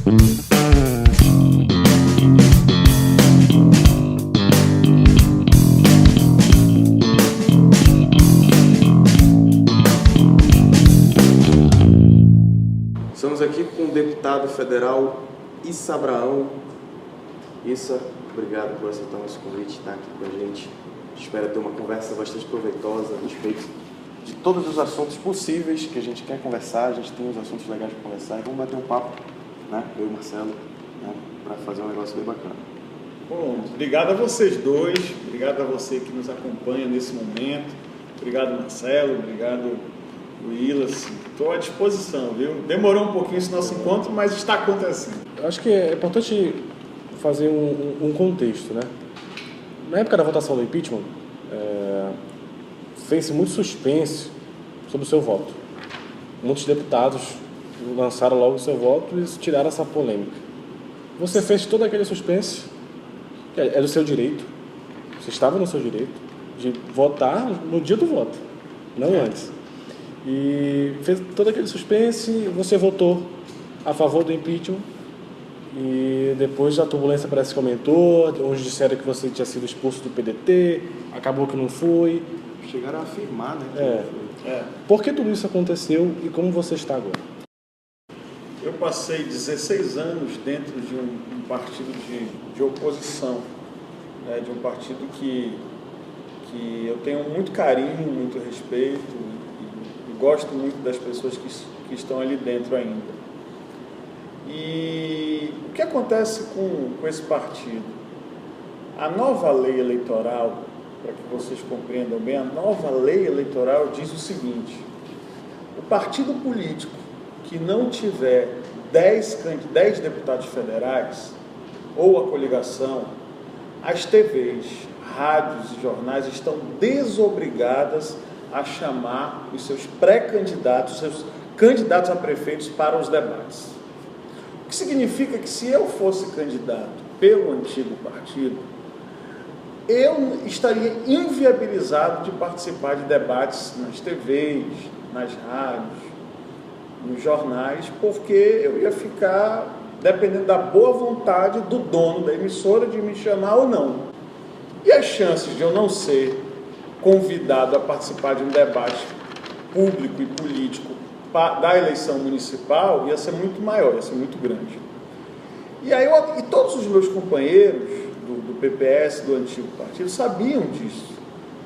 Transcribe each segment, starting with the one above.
Estamos aqui com o deputado federal Issa Abraão. Issa, obrigado por aceitar o nosso convite, estar aqui com a gente. Espero ter uma conversa bastante proveitosa a respeito de todos os assuntos possíveis que a gente quer conversar. A gente tem uns assuntos legais para conversar e vamos bater um papo, né? Eu e o Marcelo, né? Para fazer um negócio bem bacana. Bom, obrigado a vocês dois, obrigado a você que nos acompanha nesse momento. Obrigado, Marcelo, obrigado, Willis. Estou à disposição, viu? Demorou um pouquinho esse nosso encontro, mas está acontecendo. Eu acho que é importante fazer um contexto, né? Na época da votação do impeachment, fez-se muito suspense sobre o seu voto. Muitos deputados lançaram logo o seu voto e tiraram essa polêmica. Você fez todo aquele suspense, que é do seu direito, você estava no seu direito de votar no dia do voto, não antes. E fez todo aquele suspense, você votou a favor do impeachment e depois a turbulência parece que aumentou, uns disseram que você tinha sido expulso do PDT, acabou que não foi. Chegaram a afirmar, né? Por que tudo isso aconteceu e como você está agora? Eu passei 16 anos dentro de um partido de oposição, né? De um partido que eu tenho muito carinho, muito respeito e gosto muito das pessoas que estão ali dentro ainda. E o que acontece com esse partido? A nova lei eleitoral, para que vocês compreendam bem, a nova lei eleitoral diz o seguinte: o partido político que não tiver 10 deputados federais ou a coligação, as TVs, rádios e jornais estão desobrigadas a chamar os seus pré-candidatos, seus candidatos a prefeitos para os debates. O que significa que se eu fosse candidato pelo antigo partido, eu estaria inviabilizado de participar de debates nas TVs, nas rádios, nos jornais, porque eu ia ficar dependendo da boa vontade do dono da emissora de me chamar ou não. E as chances de eu não ser convidado a participar de um debate público e político da eleição municipal ia ser muito maior, ia ser muito grande. E todos os meus companheiros do PPS, do antigo partido, sabiam disso.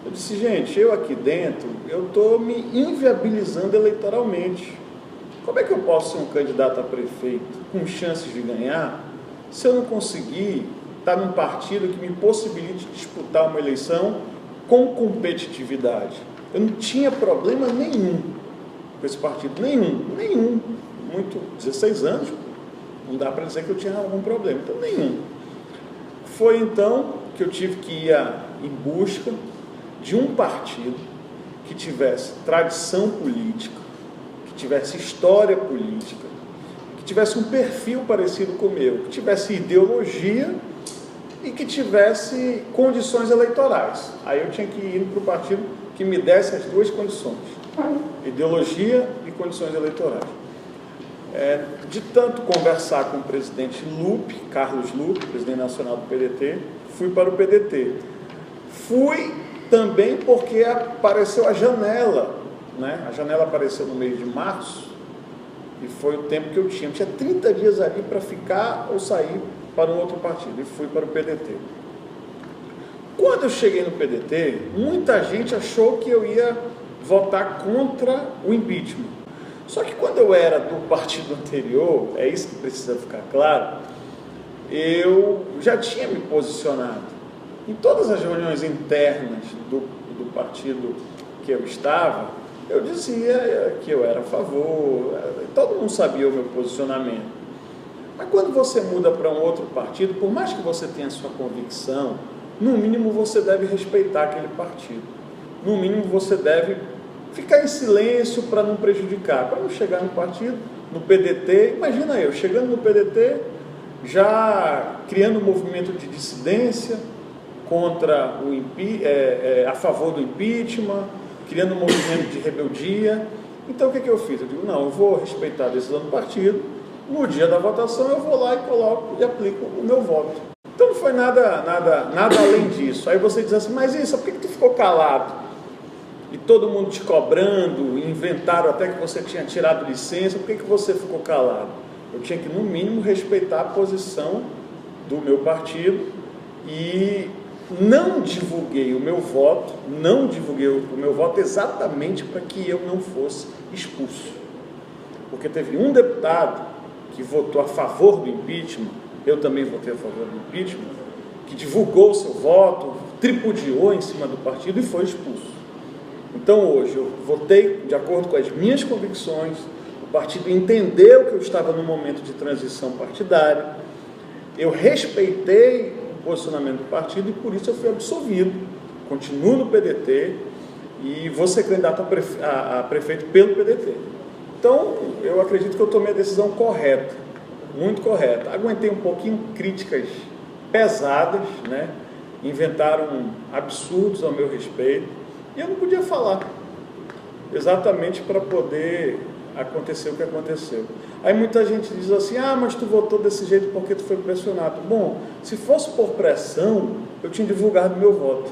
Eu disse, gente, eu aqui dentro, eu estou me inviabilizando eleitoralmente. Como é que eu posso ser um candidato a prefeito com chances de ganhar se eu não conseguir estar num partido que me possibilite disputar uma eleição com competitividade? Eu não tinha problema nenhum com esse partido, nenhum. 16 anos, não dá para dizer que eu tinha algum problema, então nenhum. Foi então que eu tive que ir em busca de um partido que tivesse tradição política, que tivesse história política, que tivesse um perfil parecido com o meu, que tivesse ideologia e que tivesse condições eleitorais. Aí eu tinha que ir para o partido que me desse as duas condições, ideologia e condições eleitorais. De tanto conversar com o presidente Lupe, Carlos Lupe, presidente nacional do PDT, fui para o PDT. Fui também porque apareceu a janela, né? A janela apareceu no mês de março e foi o tempo que eu tinha. Eu tinha 30 dias ali para ficar ou sair para um outro partido e fui para o PDT. Quando eu cheguei no PDT, muita gente achou que eu ia votar contra o impeachment. Só que quando eu era do partido anterior, é isso que precisa ficar claro, eu já tinha me posicionado. Em todas as reuniões internas do partido que eu estava, eu dizia que eu era a favor, todo mundo sabia o meu posicionamento. Mas quando você muda para um outro partido, por mais que você tenha a sua convicção, no mínimo você deve respeitar aquele partido. No mínimo você deve ficar em silêncio para não prejudicar, para não chegar no partido, no PDT. Imagina eu, chegando no PDT, já criando um movimento de dissidência contra a favor do impeachment, criando um movimento de rebeldia. Então o que eu fiz? Eu digo, não, eu vou respeitar a decisão do partido No dia da votação eu vou lá e coloco e aplico o meu voto. Então não foi nada além disso. Aí você diz assim, mas isso, por que tu ficou calado? E todo mundo te cobrando, inventaram até que você tinha tirado licença, por que você ficou calado? Eu tinha que, no mínimo, respeitar a posição do meu partido e não divulguei o meu voto, exatamente para que eu não fosse expulso. Porque teve um deputado que votou a favor do impeachment, eu também votei a favor do impeachment, que divulgou o seu voto, tripudiou em cima do partido e foi expulso. Então hoje eu votei de acordo com as minhas convicções, o partido entendeu que eu estava num momento de transição partidária, eu respeitei o posicionamento do partido e por isso eu fui absolvido, continuo no PDT e vou ser candidato a prefeito pelo PDT. Então eu acredito que eu tomei a decisão correta, muito correta. Aguentei um pouquinho críticas pesadas, né? Inventaram absurdos ao meu respeito e eu não podia falar, exatamente para poder acontecer o que aconteceu. Aí muita gente diz assim, mas tu votou desse jeito porque tu foi pressionado. Bom, se fosse por pressão, eu tinha divulgado meu voto.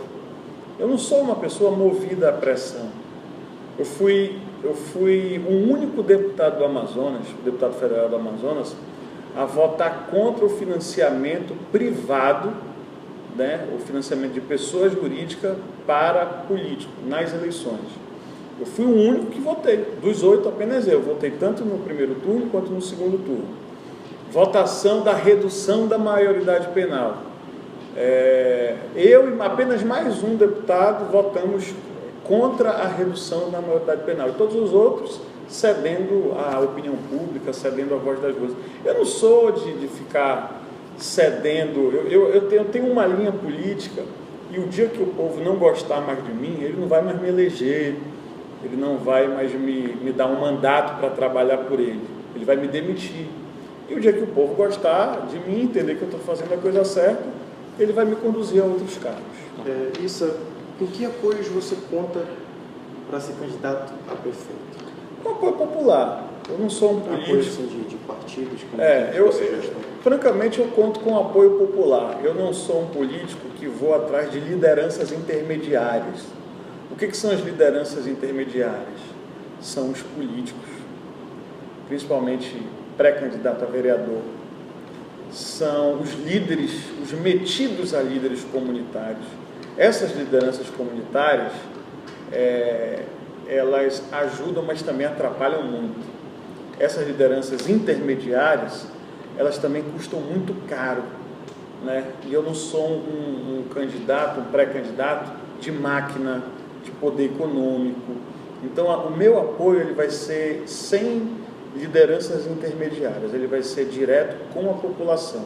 Eu não sou uma pessoa movida à pressão. Eu fui o único deputado do Amazonas, deputado federal do Amazonas, a votar contra o financiamento privado, né, o financiamento de pessoa jurídica para político nas eleições. Eu fui o único que votei, dos 8 apenas eu votei tanto no primeiro turno quanto no segundo turno. Votação da redução da maioridade penal. Eu e apenas mais um deputado votamos contra a redução da maioridade penal, e todos os outros cedendo à opinião pública, cedendo à voz das ruas. Eu não sou de ficar cedendo, eu tenho uma linha política, e o dia que o povo não gostar mais de mim, ele não vai mais me eleger, ele não vai mais me dar um mandato para trabalhar por ele, ele vai me demitir. E o dia que o povo gostar de mim, entender que eu estou fazendo a coisa certa, ele vai me conduzir a outros cargos. Issa, com que apoios você conta para ser candidato a prefeito? Um apoio popular. Eu não sou um político. Apoio assim, de partidos? Francamente, eu conto com apoio popular. Eu não sou um político que vou atrás de lideranças intermediárias. O que são as lideranças intermediárias? São os políticos, principalmente pré-candidato a vereador. São os líderes, os metidos a líderes comunitários. Essas lideranças comunitárias, elas ajudam, mas também atrapalham muito. Essas lideranças intermediárias, elas também custam muito caro, né? E eu não sou um candidato, um pré-candidato de máquina, de poder econômico. Então, o meu apoio ele vai ser sem lideranças intermediárias, ele vai ser direto com a população.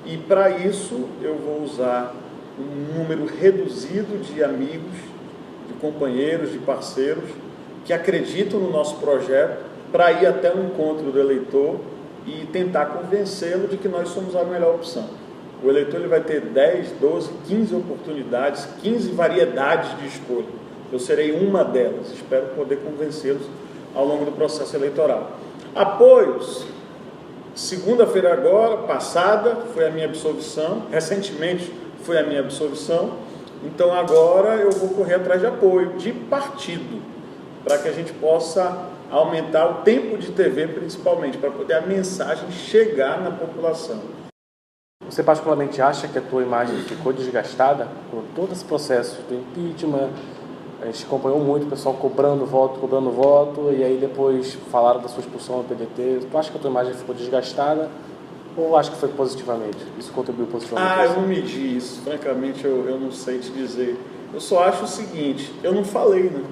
E para isso eu vou usar um número reduzido de amigos, de companheiros, de parceiros que acreditam no nosso projeto para ir até o encontro do eleitor e tentar convencê-lo de que nós somos a melhor opção. O eleitor ele vai ter 10, 12, 15 oportunidades, 15 variedades de escolha. Eu serei uma delas, espero poder convencê-los ao longo do processo eleitoral. Apoios. Segunda-feira agora, passada, foi a minha absolvição, recentemente foi a minha absolvição, então agora eu vou correr atrás de apoio, de partido, para que a gente possa aumentar o tempo de TV, principalmente, para poder a mensagem chegar na população. Você particularmente acha que a tua imagem ficou desgastada por todo esse processo do impeachment? A gente acompanhou muito o pessoal cobrando voto, e aí depois falaram da sua expulsão do PDT. Tu acha que a tua imagem ficou desgastada ou acha que foi positivamente? Isso contribuiu positivamente? Eu não medi isso, francamente eu não sei te dizer. Eu só acho o seguinte, eu não falei, né?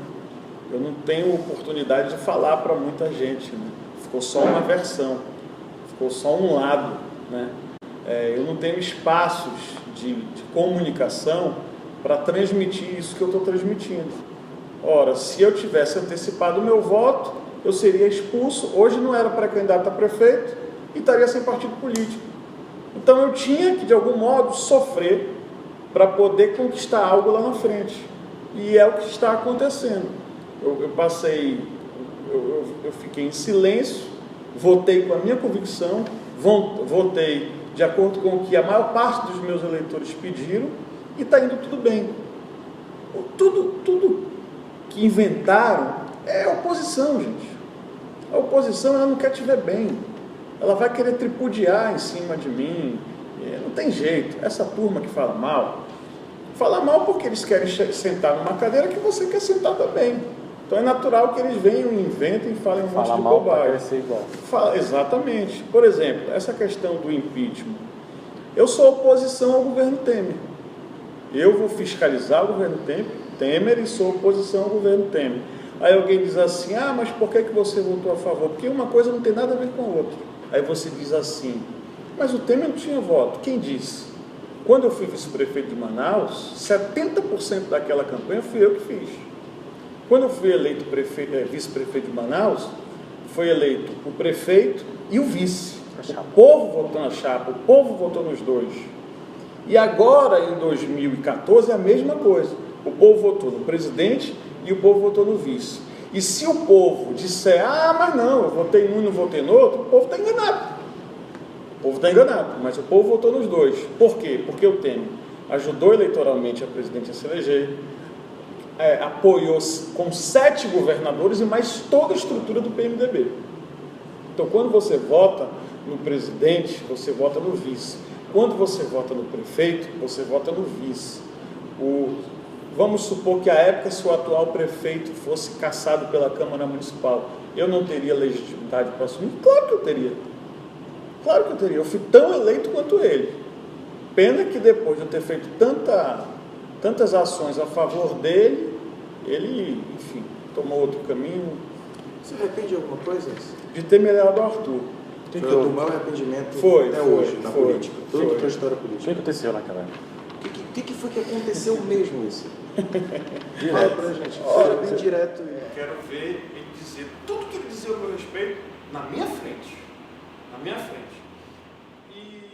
Eu não tenho oportunidade de falar para muita gente, né? Ficou só uma versão, ficou só um lado, né? Eu não tenho espaços de comunicação para transmitir isso que eu estou transmitindo. Ora, se eu tivesse antecipado o meu voto, eu seria expulso, hoje não era pré-candidato a prefeito e estaria sem partido político. Então eu tinha que, de algum modo, sofrer para poder conquistar algo lá na frente. E é o que está acontecendo. Eu fiquei em silêncio votei com a minha convicção, votei de acordo com o que a maior parte dos meus eleitores pediram e está indo tudo bem. Tudo que inventaram é oposição, gente. A oposição, ela não quer te ver bem. Ela vai querer tripudiar em cima de mim. Não tem jeito. Essa turma que fala mal porque eles querem sentar numa cadeira que você quer sentar também. Então é natural que eles venham, inventem e falem um monte de bobagem. Exatamente. Por exemplo, essa questão do impeachment. Eu sou oposição ao governo Temer. Eu vou fiscalizar o governo Temer e sou oposição ao governo Temer. Aí alguém diz assim, mas por que você votou a favor? Porque uma coisa não tem nada a ver com a outra. Aí você diz assim, mas o Temer não tinha voto. Quem disse? Quando eu fui vice-prefeito de Manaus, 70% daquela campanha fui eu que fiz. Quando eu fui eleito vice-prefeito de Manaus, foi eleito o prefeito e o vice. O povo votou na chapa, o povo votou nos dois. E agora, em 2014, é a mesma coisa. O povo votou no presidente e o povo votou no vice. E se o povo disser, mas não, eu votei num e não votei no outro, o povo está enganado. O povo está enganado, mas o povo votou nos dois. Por quê? Porque o Temer ajudou eleitoralmente a presidente a se eleger, apoiou com 7 governadores e mais toda a estrutura do PMDB. Então, quando você vota no presidente, você vota no vice. Quando você vota no prefeito, você vota no vice. Vamos supor que à época, se o atual prefeito fosse cassado pela Câmara Municipal, eu não teria legitimidade para assumir? Claro que eu teria. Claro que eu teria. Eu fui tão eleito quanto ele. Pena que depois de eu ter feito tantas ações a favor dele, ele, enfim, tomou outro caminho. Você arrepende de alguma coisa? De ter melhorado o Arthur. Foi do maior arrependimento até hoje na política, toda a tua história política. O que aconteceu naquela época? O que foi que aconteceu mesmo isso? Fala pra gente, seja bem direto. Quero ver ele dizer tudo que ele dizia ao meu respeito na minha frente. Na minha frente. E